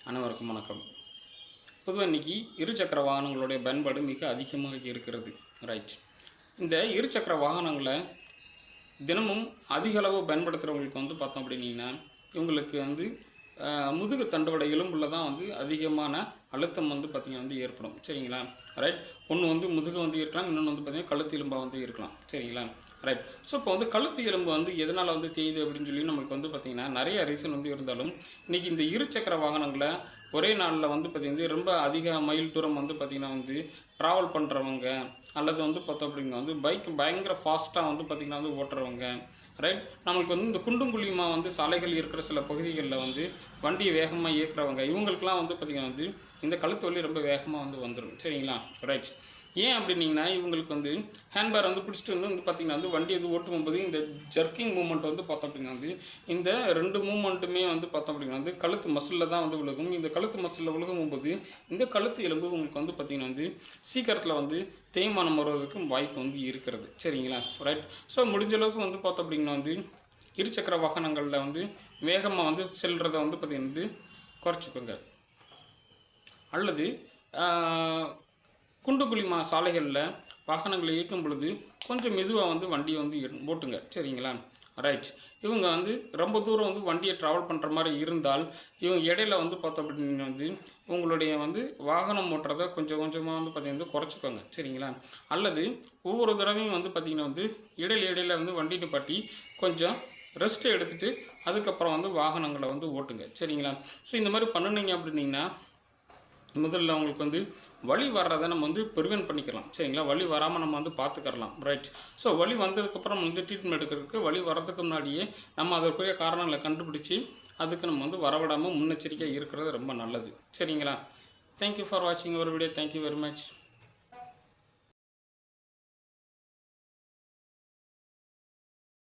அனைவருக்கும் வணக்கம். பொதுவாக இன்றைக்கி இருசக்கர வாகனங்களுடைய பயன்பாடு மிக அதிகமாக இருக்கிறது. ரைட். இந்த இருசக்கர வாகனங்களை தினமும் அதிக அளவு பயன்படுத்துகிறவங்களுக்கு பார்த்தோம் அப்படின்னா இவங்களுக்கு முதுகு தண்டுவட எலும்பில் தான் அதிகமான அழுத்தம் பார்த்திங்கன்னா ஏற்படும். சரிங்களா? ரைட். ஒன்று முதுகு இருக்கலாம், இன்னொன்று பார்த்திங்கன்னா கழுத்து எலும்பாக இருக்கலாம். சரிங்களா? ரைட். ஸோ இப்போ கழுத்து எலும்பு எதனால் தேயுது அப்படின்னு சொல்லி நம்மளுக்கு பார்த்திங்கன்னா நிறைய ரீசன் இருந்தாலும் இன்றைக்கி இந்த இருசக்கர வாகனங்களை ஒரே நாளில் பார்த்திங்கன்னா ரொம்ப அதிக மைல் தூரம் பார்த்திங்கன்னா ட்ராவல் பண்ணுறவங்க அல்லது பார்த்தோம் அப்படிங்க பைக் பயங்கர ஃபாஸ்ட்டாக பார்த்திங்கன்னா ஓட்டுறவங்க. ரைட். நம்மளுக்கு இந்த குண்டும் குழியுமாக சாலைகள் இருக்கிற சில பகுதிகளில் வண்டியை வேகமாக இயக்குறவங்க இவங்களுக்கெல்லாம் பார்த்திங்கன்னா இந்த கழுத்து வலி ரொம்ப வேகமாக வந்துடும். சரிங்களா? ரைட். ஏன் அப்படின்னிங்கன்னா இவங்களுக்கு ஹேண்ட்பேர் பிடிச்சிட்டு பார்த்திங்கன்னா வண்டி ஓட்டும் போகும்போது இந்த ஜர்க்கிங் மூமெண்ட் பார்த்தோம் அப்படின்னா இந்த ரெண்டு மூமெண்ட்டுமே பார்த்தோம் அப்படின்னா கழுத்து மசிலில் தான் விழுகும். இந்த கழுத்து மசிலில் விழுகும் போது இந்த கழுத்து எலும்பு உங்களுக்கு பார்த்திங்கன்னா சீக்கிரத்தில் தேய்மானம் வருவதற்கு வாய்ப்பு இருக்கிறது. சரிங்களா? ரைட். ஸோ முடிஞ்ச அளவுக்கு பார்த்தோம் அப்படின்னா இருசக்கர வாகனங்களில் வேகமாக செல்றதை பார்த்திங்கன்னா குறைச்சிக்கோங்க. அல்லது குண்டு குழிமா சாலைகளில் வாகனங்களை இயக்கும் பொழுது கொஞ்சம் மெதுவாக வண்டியை ஓட்டுங்க. சரிங்களா? ரைட். இவங்க ரொம்ப தூரம் வண்டியை ட்ராவல் பண்ணுற மாதிரி இருந்தால் இவங்க இடையில பார்த்தோம் அப்படின்னா உங்களுடைய வாகனம் ஓட்டுறதை கொஞ்சம் கொஞ்சமாக பார்த்திங்கன்னா குறைச்சிக்கோங்க. சரிங்களா? அல்லது ஒவ்வொரு தடவையும் பார்த்திங்கன்னா இடையில வண்டி நிப்பாட்டி கொஞ்சம் ரெஸ்ட் எடுத்துகிட்டு அதுக்கப்புறம் வாகனங்களை ஓட்டுங்க. சரிங்களா? ஸோ இந்த மாதிரி பண்ணினீங்க அப்படின்னிங்கன்னா முதல்ல அவங்களுக்கு வலி வர்றதை நம்ம ப்ரிவென்ட் பண்ணிக்கலாம். சரிங்களா? வலி வராமல் நம்ம பார்த்துக்கலாம். ரைட். ஸோ வலி வந்ததுக்கப்புறம் ட்ரீட்மெண்ட் எடுக்கிறதுக்கு வலி வர்றதுக்கு முன்னாடியே நம்ம அதற்குரிய காரணங்களை கண்டுபிடிச்சி அதுக்கு நம்ம வரவிடாமல் முன்னெச்சரிக்கையாக இருக்கிறது ரொம்ப நல்லது. சரிங்களா? தேங்க்யூ ஃபார் வாட்சிங் அவர் வீடியோ. Thank you very much.